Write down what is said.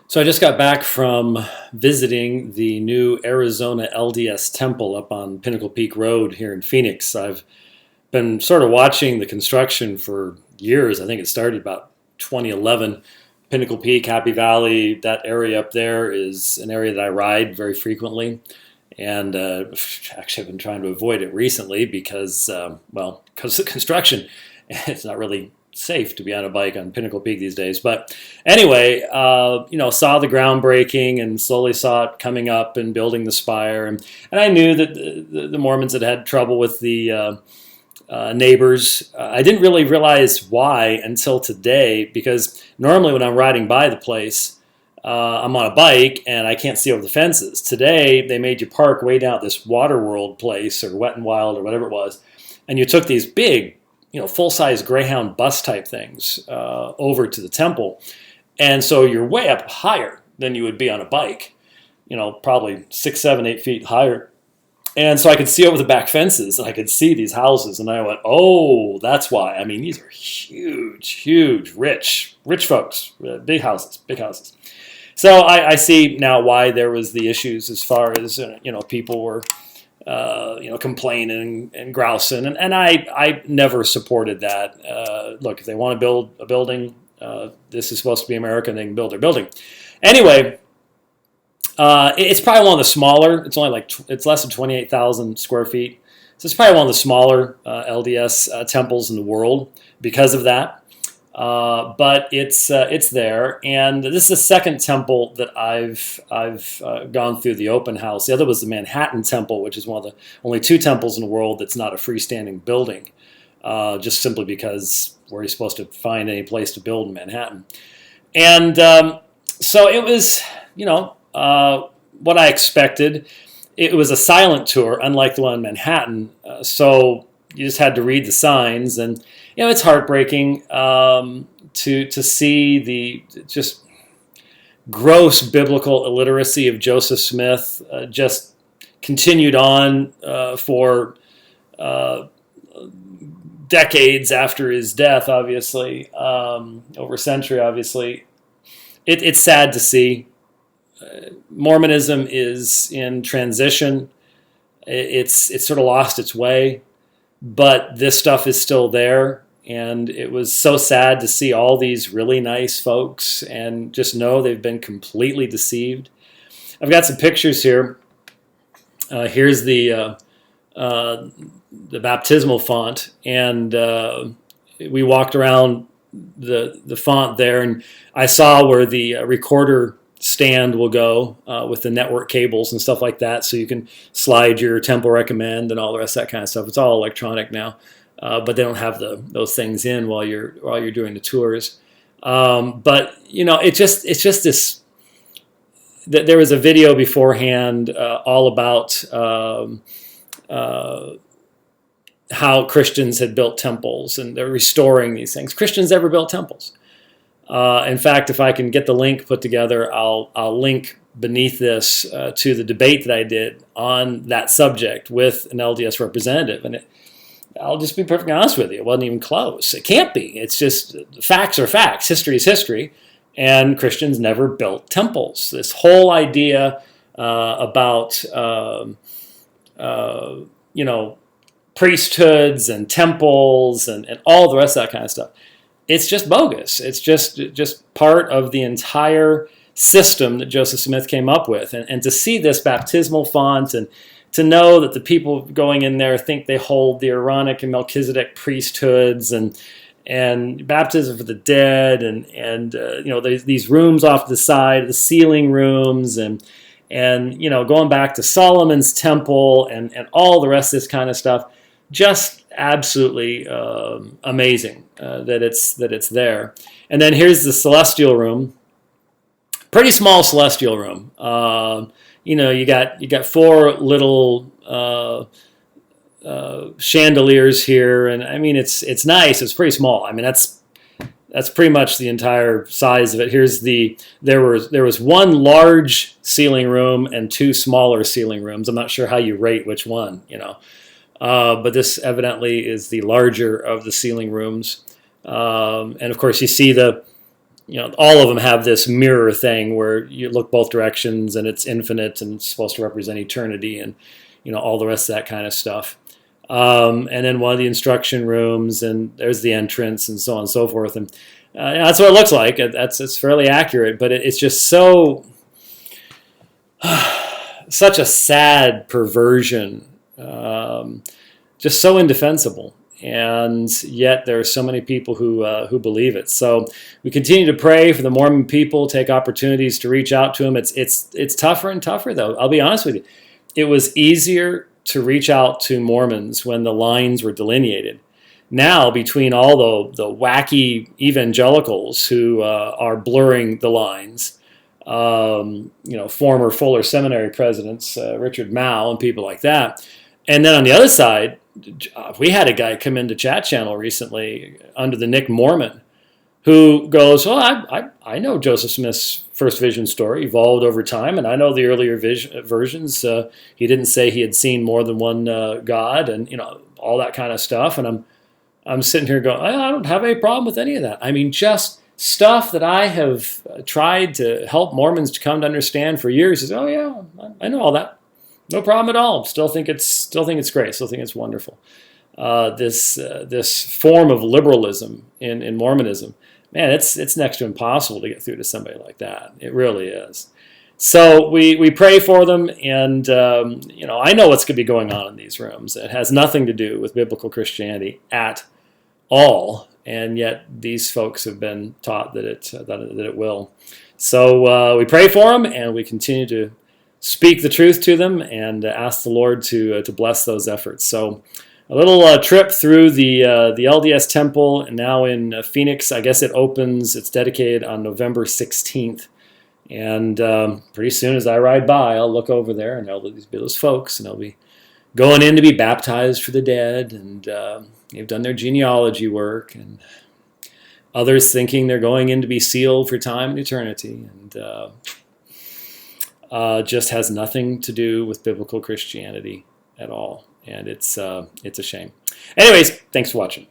So I just got back from visiting the new Arizona LDS Temple up on Pinnacle Peak Road here in Phoenix. I've been sort of watching the construction for years. I think it started about 2011. Pinnacle Peak, Happy Valley, that area up there is an area that I ride very frequently. And actually, I've been trying to avoid it recently because of construction. It's not really safe to be on a bike on Pinnacle Peak these days. But anyway, saw the groundbreaking and slowly saw it coming up and building the spire. And I knew that the Mormons had trouble with the neighbors. I didn't really realize why until today, because normally when I'm riding by the place, I'm on a bike and I can't see over the fences. Today, they made you park way down at this Waterworld place or Wet and Wild or whatever it was, and you took these big, full-size Greyhound bus type things over to the temple. And so you're way up higher than you would be on a bike, probably 6, 7, 8 feet higher. And so I could see over the back fences and I could see these houses. And I went, oh, that's why. I mean, these are huge, rich folks, big houses. So I see now why there was the issues as far as, people were complaining and grousing, and I never supported that. Look, if they want to build a building, this is supposed to be America, and they can build their building. Anyway, it's probably one of the smaller. It's only it's less than 28,000 square feet, so it's probably one of the smaller LDS temples in the world because of that. But it's there, and this is the second temple that I've gone through the open house. The other was the Manhattan Temple, which is one of the only 2 temples in the world that's not a freestanding building, just simply because where you're supposed to find any place to build in Manhattan. And so it was, what I expected. It was a silent tour, unlike the one in Manhattan. So you just had to read the signs, and it's heartbreaking to see the just gross biblical illiteracy of Joseph Smith just continued on for decades after his death, obviously, over a century, obviously. It's sad to see. Mormonism is in transition. It's sort of lost its way, but this stuff is still there. And it was so sad to see all these really nice folks and just know they've been completely deceived. I've got some pictures here. Here's the baptismal font, and we walked around the font there, and I saw where the recorder stand will go with the network cables and stuff like that, so you can slide your temple recommend and all the rest of that kind of stuff. It's all electronic now. But they don't have those things in while you're doing the tours. But it's just this. There was a video beforehand all about how Christians had built temples, and they're restoring these things. Christians never built temples. In fact, if I can get the link put together, I'll link beneath this to the debate that I did on that subject with an LDS representative, and I'll just be perfectly honest with you. It wasn't even close. It can't be. It's just facts are facts. History is history. And Christians never built temples. This whole idea about, priesthoods and temples and all the rest of that kind of stuff, it's just bogus. It's just part of the entire system that Joseph Smith came up with. And to see this baptismal font and to know that the people going in there think they hold the Aaronic and Melchizedek priesthoods and baptism for the dead and there's these rooms off to the side, the ceiling rooms and going back to Solomon's temple and all the rest of this kind of stuff, just absolutely amazing that it's there. And then here's the celestial room, pretty small celestial room. You got 4 little chandeliers here, and I mean it's nice. It's pretty small. I mean that's pretty much the entire size of it. There was 1 large ceiling room and 2 smaller ceiling rooms. I'm not sure how you rate which one, but this evidently is the larger of the ceiling rooms. And of course you see the all of them have this mirror thing where you look both directions and it's infinite and it's supposed to represent eternity and all the rest of that kind of stuff. And then one of the instruction rooms, and there's the entrance and so on and so forth. And that's what it looks like. It's fairly accurate, but it's just such a sad perversion, just so indefensible. And yet there are so many people who believe it. So we continue to pray for the Mormon people, take opportunities to reach out to them. It's tougher and tougher, though. I'll be honest with you. It was easier to reach out to Mormons when the lines were delineated. Now, between all the wacky evangelicals who are blurring the lines, former Fuller Seminary presidents, Richard Mao and people like that, and then on the other side, we had a guy come into Chat Channel recently under the Nick Mormon who goes, well, I know Joseph Smith's first vision story evolved over time, and I know the earlier versions. He didn't say he had seen more than one God, and all that kind of stuff. And I'm sitting here going, I don't have any problem with any of that. I mean, just stuff that I have tried to help Mormons to come to understand for years. Is, oh yeah, I know all that. No problem at all. Still think it's great. Still think it's wonderful. This form of liberalism in Mormonism, man, it's next to impossible to get through to somebody like that. It really is. So we pray for them, and I know what's going to be going on in these rooms. It has nothing to do with biblical Christianity at all, and yet these folks have been taught that it will. So we pray for them, and we continue to speak the truth to them and ask the Lord to bless those efforts. So a little trip through the LDS Temple, and now in Phoenix. I guess it's dedicated on November 16th. And pretty soon as I ride by, I'll look over there, and there'll be those folks, and they'll be going in to be baptized for the dead, and they've done their genealogy work, and others thinking they're going in to be sealed for time and eternity. And just has nothing to do with biblical Christianity at all, and it's a shame. Anyways, thanks for watching.